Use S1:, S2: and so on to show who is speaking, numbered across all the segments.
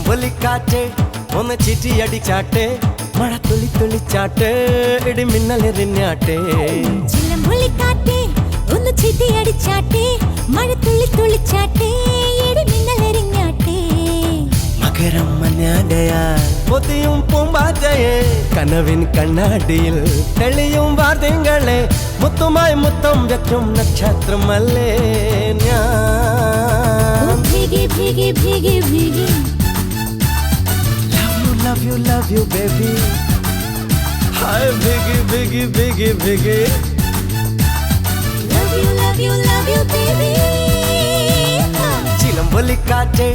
S1: ചിലമ്പൊലിക്കാറ്റ് ഒന്ന് ചിറ്റിയടിച്ചാട്ടെ മഴ തുള്ളി തുള്ളിച്ചാട്ടെ ഇടി മിന്നലെറിഞ്ഞാട്ടെ
S2: ചിലമ്പൊലിക്കാറ്റ് ഒന്ന് ചിറ്റിയടിച്ചാട്ടെ മഴ തുള്ളി തുള്ളിച്ചാട്ടെ ഇടി മിന്നലെറിഞ്ഞാട്ടെ
S1: മകരം മഞ്ഞാടയാൽ പൊതിയും പൂമ്പാറ്റയെ കനവിൻ കണ്ണാടിയിൽ തെളിയും വാർത്തകളെ മുത്തുമായി മുത്തം വെക്കും നക്ഷത്രമല്ലേ ഞാൻ
S2: ഭീഗി ഭീഗി ഭീഗി ഭീഗി
S1: love you baby hi biggy biggy biggy biggy
S2: love you baby
S1: ചിലമ്പൊലിക്കാറ്റ്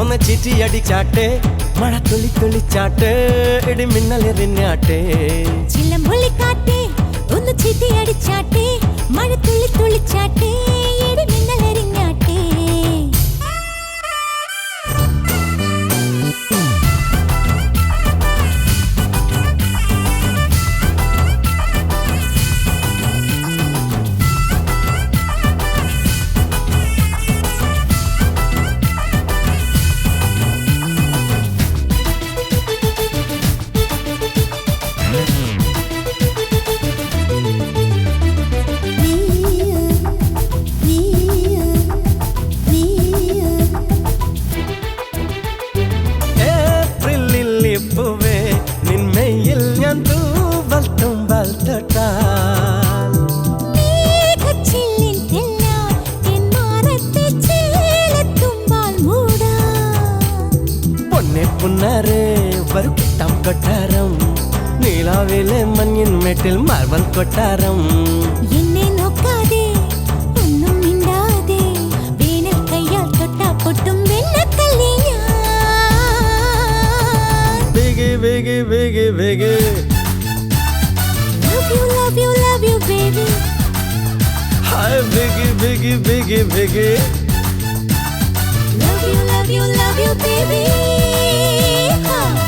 S1: ഒന്ന് ചിറ്റിയടിച്ചാട്ടെ മഴ തുള്ളി തുള്ളിച്ചാട്ടെ ഇടി മിന്നലെറിഞ്ഞാട്ടെ
S2: ചിലമ്പൊലിക്കാറ്റ് ഒന്ന് ചിറ്റിയടിച്ചാട്ടെ മഴ തുള്ളി തുള്ളിച്ചാട്ടെ ഇടി മിന്നലെറിഞ്ഞാട്ടെ
S1: കൊട്ടാരം നീലാവിലെ മഞ്ഞിൻ മേട്ടിൽ മാർബൽ കൊട്ടാരം
S2: എന്നെ നോക്കാതെ ഒന്നും മിണ്ടാതെ വേനൽ കയ്യാൽ തൊട്ടാ പൊട്ടും വെണ്ണക്കല്ലി
S1: ബിഗി ബിഗി ബിഗി ബിഗി
S2: love you baby
S1: hi biggy biggy biggy biggy
S2: love you baby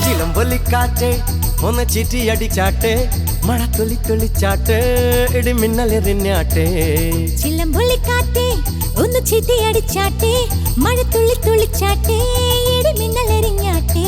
S1: ചിലമ്പൊലിക്കാറ്റ് ഒന്ന് ചിറ്റിയടിച്ചാട്ടെ മഴ തുള്ളി തുള്ളിച്ചാട്ടെ ഇടി മിന്നലെറിഞ്ഞാട്ടെ
S2: ചിലമ്പൊലിക്കാറ്റ് ഒന്ന് ചിറ്റിയടിച്ചാട്ടെ മഴ തുള്ളി തുള്ളിച്ചാട്ടെ ഇടി മിന്നലെറിഞ്ഞാട്ടെ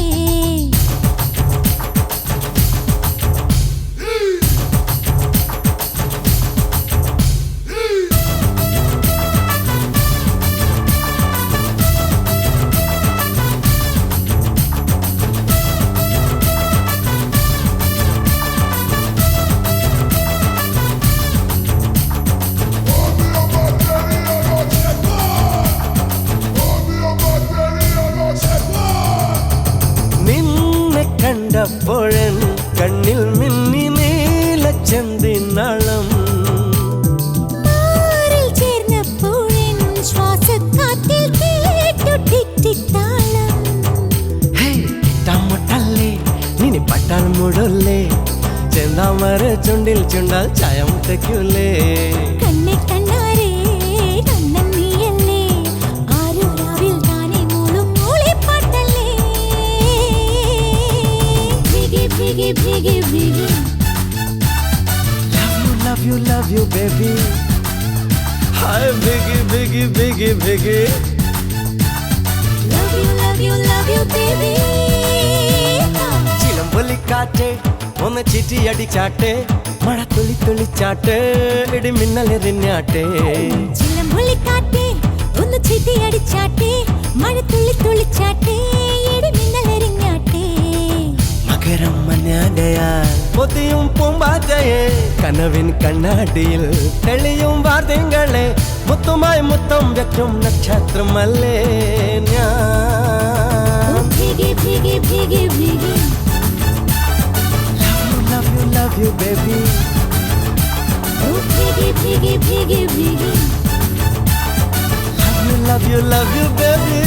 S1: കണ്ടപ്പോഴൻ കണ്ണിൽ മിന്നി നീലച്ചെന്തിനാളം
S2: ചേർന്നപ്പോഴൻ ശ്വാസക്കാറ്റിൽ കേട്ടു ടിക് ടിക് താളം
S1: ഇട്ടാമൊട്ടല്ലേ നിനി പട്ടാൽ മുടല്ലേ ചെന്താമര ചുണ്ടിൽ ചുണ്ടാൽ ചായം തെക്കൂലേ
S2: കണ്ണെ കണ്ണാരേ കണ്ണൻ നീയല്ലേ ആരോ രാവിൽ താനേ മൂളും മൂളിപ്പാട്ടല്ലേ Biggie, biggie, biggie.
S1: Love you, baby. Hi, biggy, biggy, biggy, biggy.
S2: Love you, baby.
S1: ചിലമ്പൊലിക്കാറ്റ് ഒന്ന് ചിറ്റിയടിച്ചാട്ടെ മഴ തുള്ളി തുള്ളിച്ചാട്ടെ ഇടി മിന്നലെറിഞ്ഞാട്ടെ
S2: ചിലമ്പൊലിക്കാറ്റ് ഒന്ന് ചിറ്റിയടിച്ചാട്ടെ മഴ തുള്ളി തുള്ളിച്ചാട്ടെ ഇടി മിന്നലെറിഞ്ഞാട്ടെ
S1: മകരം മഞ്ഞാടയാൽ പൊതിയും പൂമ്പാറ്റയെ കനവിൻ കണ്ണാടിയിൽ തെളിയും വാർത്തകളെ മുത്തുമായി മുത്തം വെക്കും നക്ഷത്രമല്ലേ ഞാൻ
S2: ഭീഗി ഭീഗി ഭീഗി ഭീഗി
S1: love you baby
S2: ഭീഗി ഭീഗി ഭീഗി ഭീഗി
S1: love you baby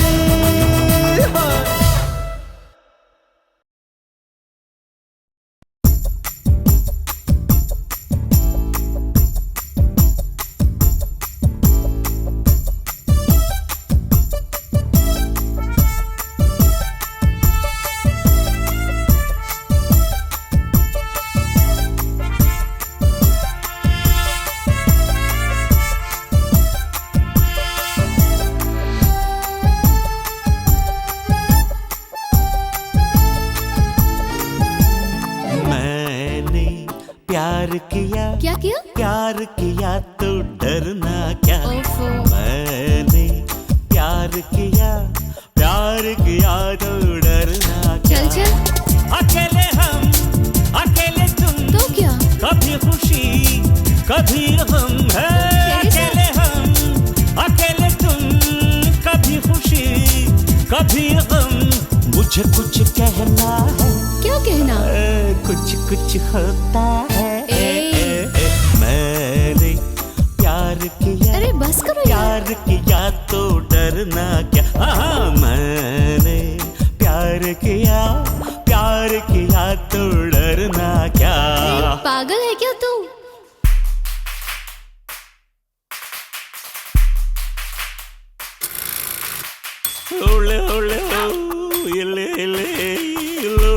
S1: प्यार किया
S2: क्या किया?
S1: प्यार किया तो डरना क्या।
S2: ओफो।
S1: मैंने प्यार किया तो डरना क्या।
S2: चल चल।
S1: अकेले हम अकेले तुम
S2: तो क्या?
S1: कभी खुशी कभी गम है। अकेले हम अकेले तुम कभी खुशी कभी गम। मुझे कुछ कहना है।
S2: क्या कहना?
S1: कुछ कुछ होता है। मैंने प्यार किया
S2: अरे बस करो यार।
S1: प्यार किया तो डरना क्या। हाँ मैंने प्यार किया तो डरना क्या।
S2: पागल है क्या तू?
S1: ओले ओले ओ इले इले इलो।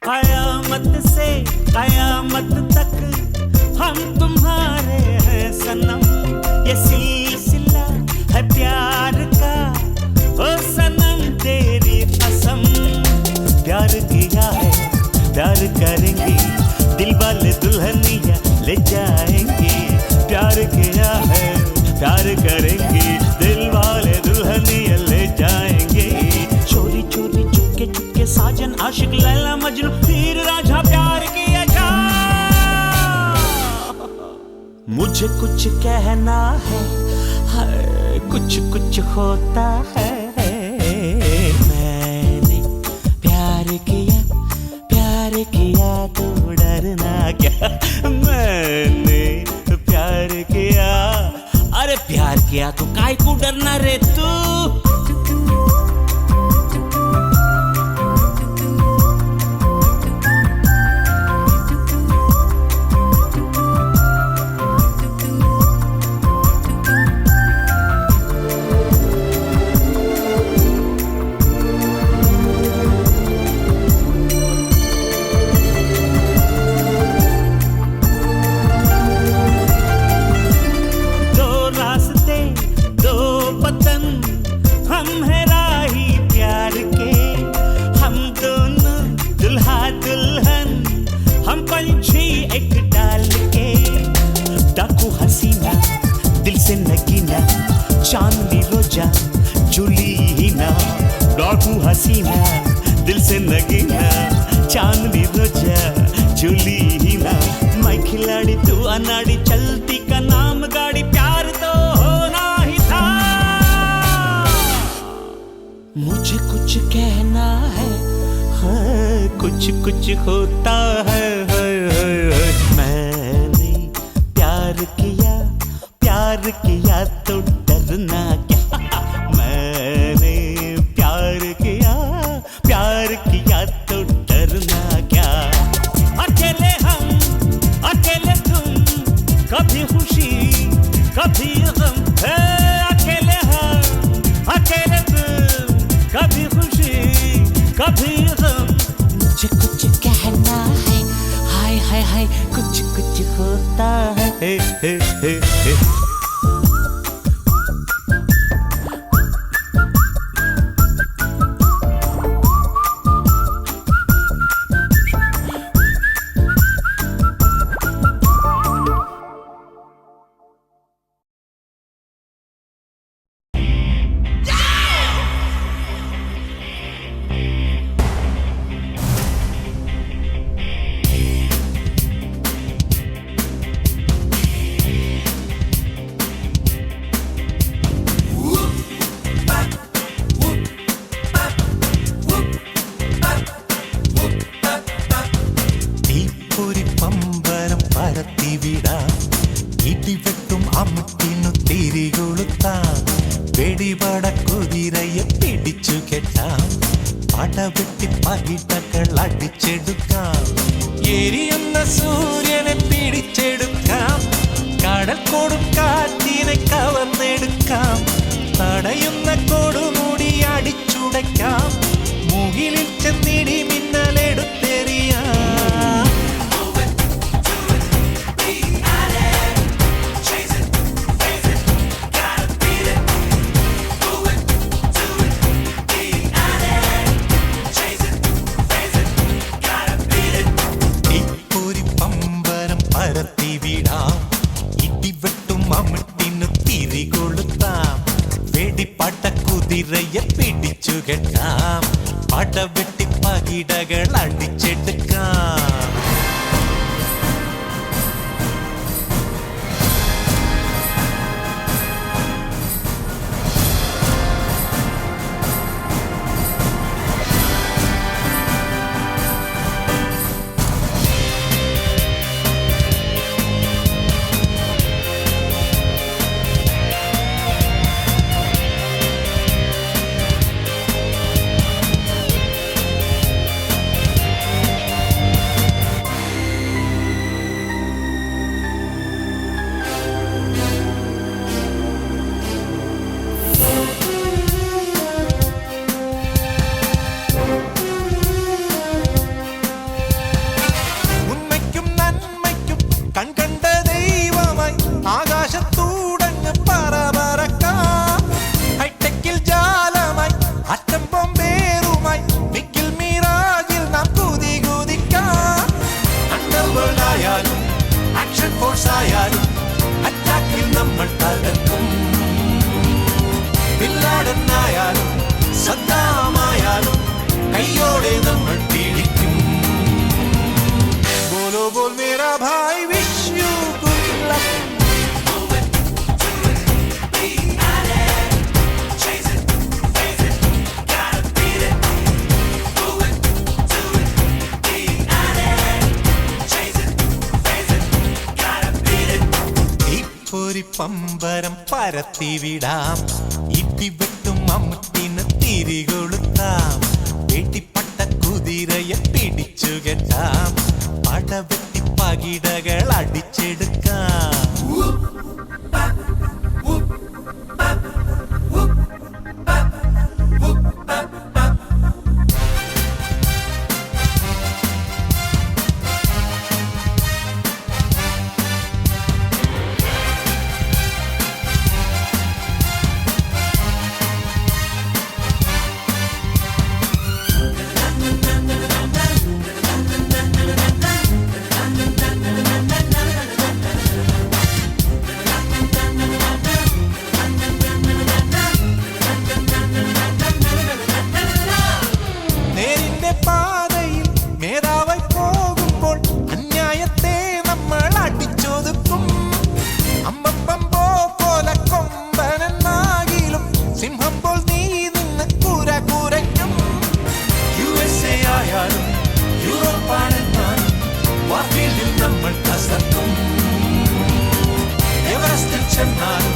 S1: कयामत से कयामत तक हम तुम्हारे हैं सनम। ये सिलसिला है प्यार का ओ सनम तेरी कसम। प्यार किया है प्यार करेंगे दिल वाले दुल्हनिया ले जाएंगे। प्यार किया है प्यार करेंगे दिल वाले दुल्हनिया ले जाएंगे। चोरी चोरी चुपके चुपके साजन आशिक लैला मजनू तीर राझा प्यार किया जा। मुझे कुछ कहना है कुछ कुछ होता है। मैंने प्यार किया तो डरना क्या। मैंने प्यार किया अरे प्यार किया तो काय को डरना रे तू। दिल से नगीना चांदनी रोजा जुली ही ना। डाकू हसीना दिल से नगीना चांदनी रोजा जुली ही ना। मैं खिलाड़ी तू अनाड़ी चलती का नाम गाड़ी प्यार तो होना ही था। मुझे कुछ कहना है कुछ कुछ होता है। मैंने प्यार किया तो डरना क्या। मैंने प्यार किया तो डरना क्या। अकेले हम अकेले तुम कभी खुशी कभी गम है। अकेले हम अकेले तुम कभी खुशी कभी गम। मुझे कुछ कहना है हाय हाय हाय कुछ कुछ होता है।
S3: ഇടിവെട്ടും അമുട്ടിനു തിരികൊളുത്താം. വെടിപട കുതിരയെ പിടിച്ചു കെട്ടാം. പടവെട്ടി പകിടകൾ അടിച്ചെടുക്കാം. എരിയുന്ന സൂര്യനെ പിടിച്ചെടുക്കാം. കടൽ കൊടുങ്കാറ്റിനെ കവർന്നെടുക്കാം. തടയുന്ന കൊടുമുടി അടിച്ചുടയ്ക്കാം. മുകിലിൽ ചെന്നിടി മിന്നലെടുക്കാം. കുതിരയെ പിടിച്ചു കെട്ടാം പടവെട്ടി പകിടകൾ അടിച്ചെടുക്കാം കൺകണ്ട ദൈവമായി ആകാശത്തൂടങ്ങ് പറക്കാം ഹൈടെക്കിൽ ജാലമായി അറ്റം ബോംബേറുമായി മിക്കിൽ മീറാജിൽ നാം കുതിക്കാം അണ്ടർവേൾഡ് ആയാലും ആക്ഷൻ ഫോഴ്സ് ആയാലും അറ്റാക്കിൽ നമ്മൾ തകർക്കും ബിൻ ലാഡൻ ആയാലും സദ്ദാമായാലും കയ്യോടെ നമ്മൾ പിടിക്കും बोलो बोल मेरा भाई विश यू गुड लक ഒരു പമ്പരം പരത്തിവിടാം ഇടിവെട്ടും അമ്മത്തിന് തിരികൊളുത്താം വെട്ടിപ്പട്ട കുതിരയെ പിടിച്ചു കെട്ടാം പടവെട്ടി പകിടകൾ അടിച്ചെടുക്കാം പാതയിൽ മേധാവായി പോകുമ്പോൾ അന്യായത്തെ നമ്മൾ അടിച്ചൊതുക്കും അമ്പമ്പോ പോലെ കൊമ്പനെന്നാകിലും സിംഹം പോൽ നീ നിന്ന് കുരയ്ക്കും USA ആയാലും യൂറോപ്പാണെന്നാലും വാഫീൽഡിൽ നമ്മൾ കസർക്കും എവറസ്റ്റിൽ ചെന്നാലും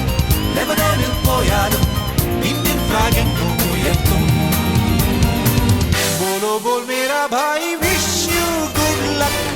S3: ലെബനോനിൽ പോയാലും ഇന്ത്യൻ ഫ്ലാഗ് ഉയർത്തും बोलो बोल मेरा भाई विश यू गुड लक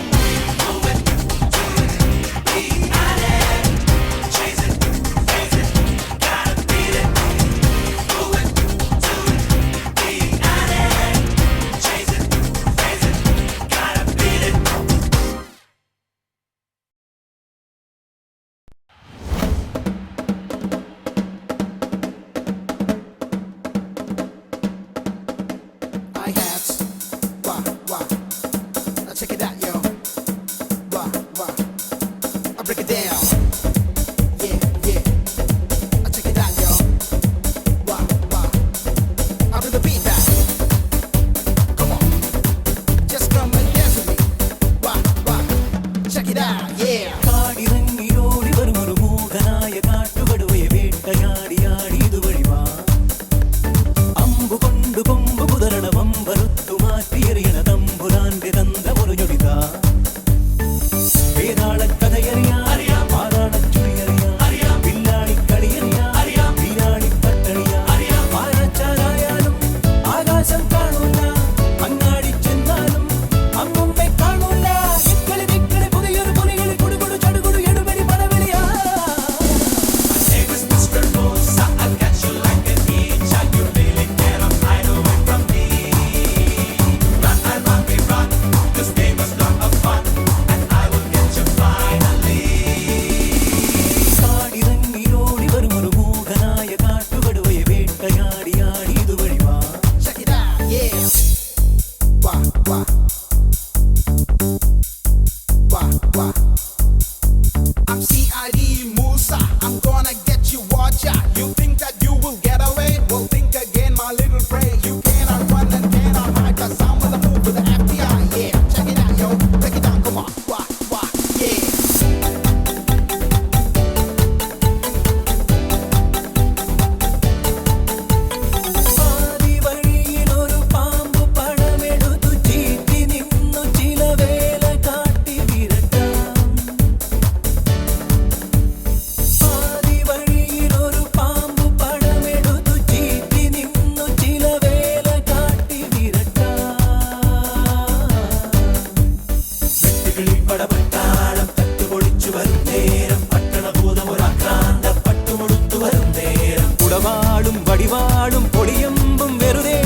S3: വാളും പൊളിയമ്പും വെറുതെ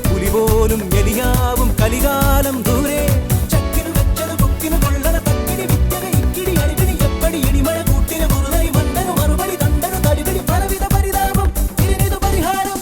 S3: പുലി പോലും എലിയാവും കലികാലം ദൂരെ ചക്കിനു വെച്ചത് കൊക്കിനു കൊള്ളണ തക്കിടി വിറ്റക ഇക്കിടി അടിപിടി എപ്പടി ഇടിമഴ കൂട്ടിന് മുറുതറി മണ്ടനു മറുപടി തണ്ടനു തടിപിടി പലവിധ പരിതാപം ഇതിനിതു പരിഹാരം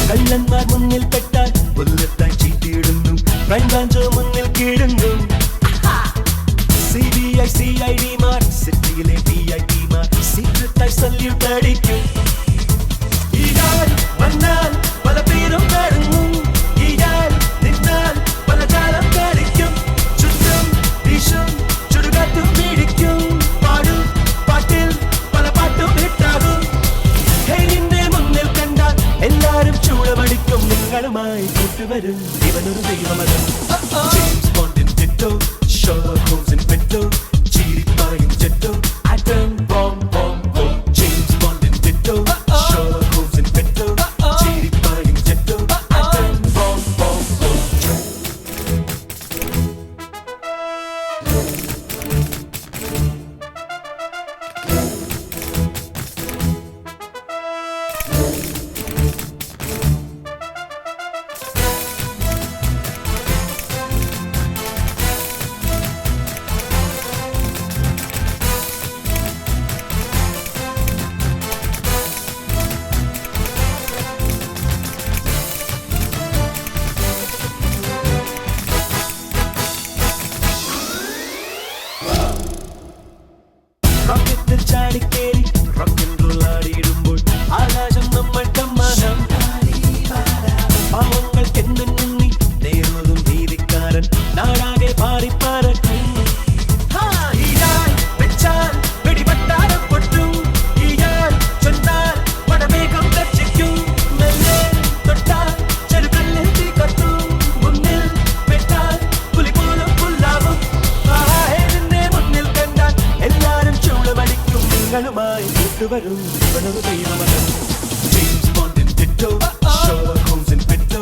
S3: കള്ളന്മാർ മുന്നിൽ പെട്ടാൽ കൊല്ലത്തായി ചീറ്റിയിടുന്നു ക്രൈംബ്രാഞ്ചോ മുന്നിൽ കീഴുന്നു CBI CID മാർ സിറ്റിയിലെ VIP മാർ സീക്രട്ടായി സല്യൂട്ട് അടിക്കും ഇയാൾ വന്നാൽ പല പേരും കാണുന്നു ഇയാൾ നിന്നാൽ പല ജാലം കാണിക്കും ചുറ്റും വീശും ചുടുകാറ്റും പിടിക്കും പാടും പാട്ടിൽ പല പാട്ടും ഹിറ്റാകും ഞങ്ങളുമായി കൂട്ടുവരും ഇവനൊരു ദൈവമരം. James Bond in ditto, Sherlock Holmes in petto, ചീരിപ്പായും ജെട്ടോ, atom bomb bomb bomb. James Bond in ditto, Sherlock Holmes in petto, ചീരിപ്പായും ജെട്ടോ, atom bomb bomb bomb. റോക്കറ്റിൽ ചാടിക്കേറി റോക്ക് ആൻഡ് റോൾ ആടിയിടുമ്പോൾ ആകാശം നമ്മൾ സമ്മാനം. പാവങ്ങൾക്കെന്നും മുന്നി നേരോതും നീതിക്കാരൻ നാടാകെ പാറിപ്പാറട്ടെ. വെച്ചാൽ വെടിപെട്ടാലും പൊട്ടും, ഈയാൽ ചൊന്നാൽ വടമേഘം രക്ഷിക്കും. മെല്ലെ തൊട്ടാൽ ചെറുകല്ലിൽ തീ കത്തും, മുന്നിൽ പെട്ടാൽ പുലി പോലും പുല്ലാവും. നിന്നെ മുന്നിൽ കണ്ടാൽ എല്ലാരും ചൂടുപടിക്കും. നിങ്ങളുമായി കൂട്ടുവരും ഇവനൊരു ദൈവമരം. James Bond in ditto, Sherlock Holmes in petto,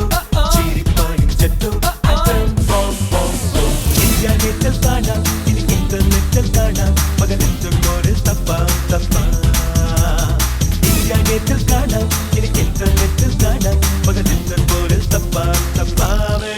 S3: ചീരിപ്പായും ജെട്ടോ, atom bomb bomb bomb. India നെറ്റിൽ കാണാം, ഇനി ഇന്റർനെറ്റിൽ കാണാം, പകലെത്തും പോലെ തപ്പാം തപ്പാം. ഇന്ത്യ നെറ്റിൽ കാണാം, ഇനി ഇന്റർനെറ്റിൽ കാണാം, പകലെത്തും പോലെ തപ്പാം തപ്പാമേ.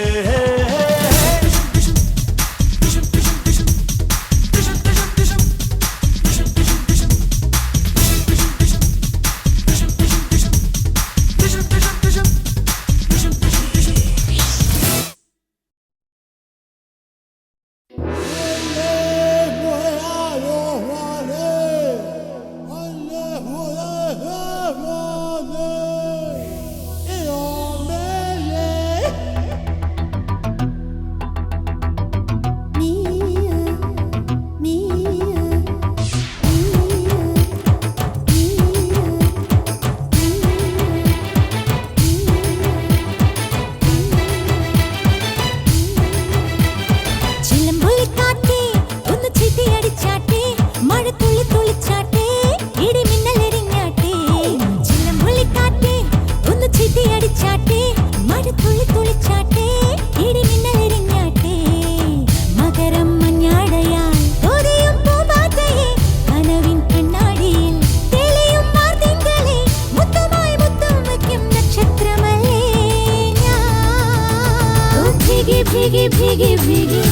S2: Biggie, biggie, biggie.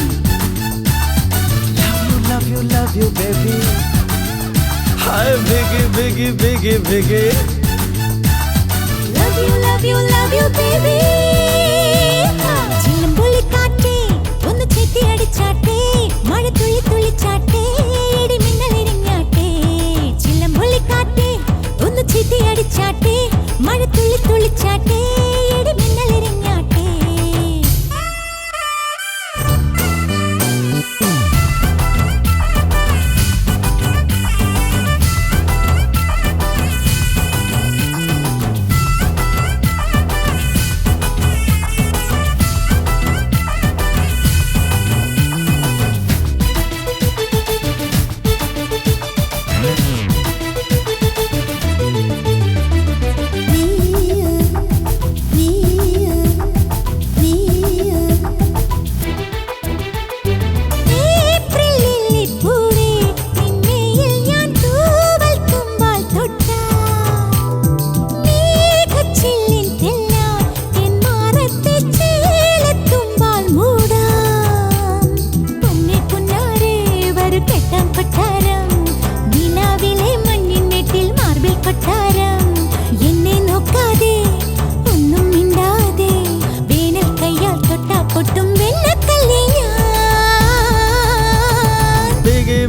S3: Love you, baby. Hi, biggie, biggie, biggie, biggie.
S2: Love you, baby. ചിലമ്പൊളി കാറ്റേ ഒന്ന് ചെത്തി അടിച്ചാട്ടേ, മഴ തുള്ളി തുള്ളിച്ചാട്ടേ, ഇടി മിന്നലിരിഞ്ഞാട്ടേ. ചിലമ്പൊളി കാറ്റേ ഒന്ന് ചെത്തി അടിച്ചാട്ടേ, മഴ തുള്ളി തുള്ളിച്ചാട്ടേ, ഇടി മിന്നലിരിഞ്ഞാട്ടേ.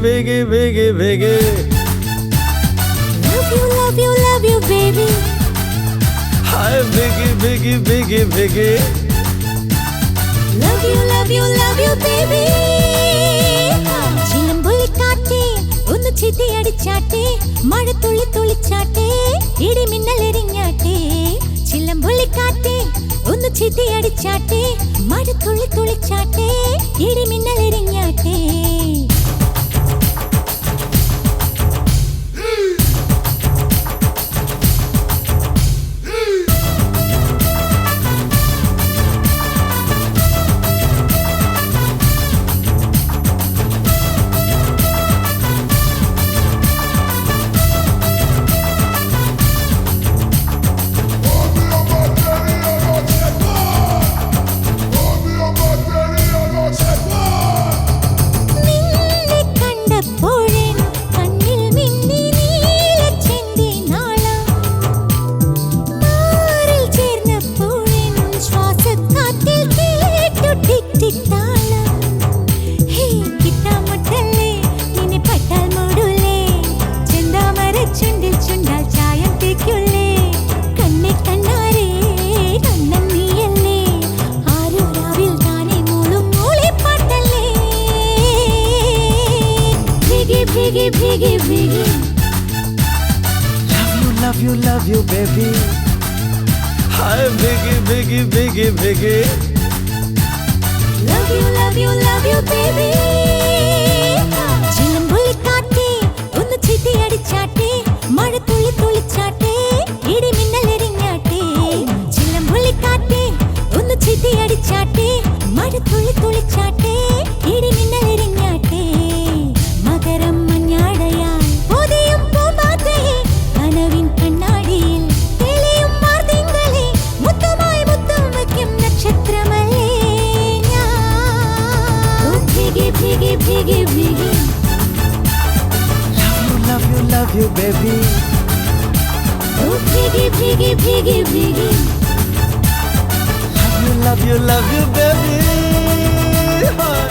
S3: Biggie, biggie, biggie.
S2: Love you, baby.
S3: Hi, biggie, biggie, biggie, biggie.
S2: Love you, baby. ചിലമ്പൊലി കാറ്റേ ഒന്ന് ചിത്തി അടിച്ചാട്ടേ, മഴ തുള്ളി തുള്ളിച്ചാട്ടേ, ഇടി മിന്നലെരിഞ്ഞാട്ടേ. ചിലമ്പൊലി കാറ്റേ ഒന്ന് ചിത്തി അടിച്ചാട്ടെ മഴ തുള്ളി തുള്ളിച്ചാട്ടെ ഇടിമിന്നൽ എരിഞ്ഞാട്ടെ
S3: Love you, baby. Hi, Biggie, Biggie, Biggie, Biggie.
S2: Love you, baby. ചിലമ്പുള്ളി കാറ്റേ ഒന്ന് ചിത്തി അടിച്ചാട്ടെ മഴ തുള്ളി തുള്ളിച്ചാട്ടെ ഇടിമിന്നൽ എരിഞ്ഞാട്ടെ ചിലമ്പുള്ളി കാറ്റേ ഒന്ന് ചിത്തി അടിച്ചാട്ടെ മഴ തുള്ളി തുള്ളിച്ചാട്ടെ ഇടിമിന്നൽ എരിഞ്ഞാട്ടെ മകരം മഞ്ഞാടയാൽ പൊതിയും പൂമ്പാറ്റയെ കനവിൻ കണ്ണാടിയിൽ തെളിയും മാർദിങ്കളെ മുത്തുമായി മുത്തം വയ്ക്കും നക്ഷത്രമല്ലേ ഞാൻ ഭീഗി ഭീഗി ഭീഗി ഭീഗി
S3: Love you, baby.
S2: Oh, ഭീഗി ഭീഗി ഭീഗി ഭീഗി
S3: Love you, baby. Hi.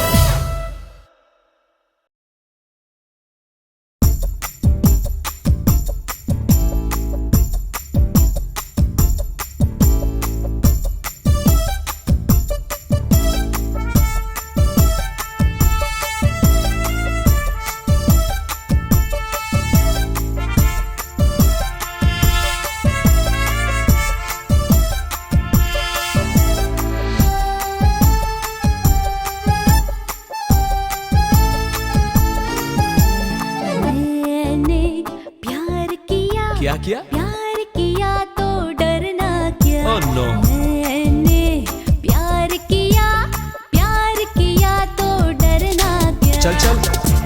S3: क्या किया?
S2: प्यार किया तो डरना क्या
S3: Oh no.
S2: मैंने प्यार किया तो डरना क्या
S3: चल चल.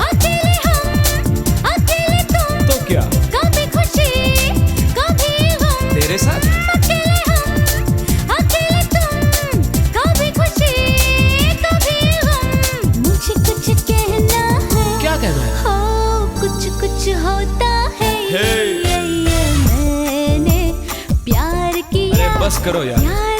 S2: अकेले हम अकेले तुम
S3: तो क्या?
S2: कभी खुशी कभी गम
S3: तेरे साथ?
S2: अकेले हम अकेले तुम कभी खुशी कभी गम मुझे कुछ कहना है
S3: क्या कहना है?
S2: हो कुछ कुछ होता है
S3: Hey.
S2: मैंने प्यार किया
S3: अरे बस करो यार.
S2: प्यार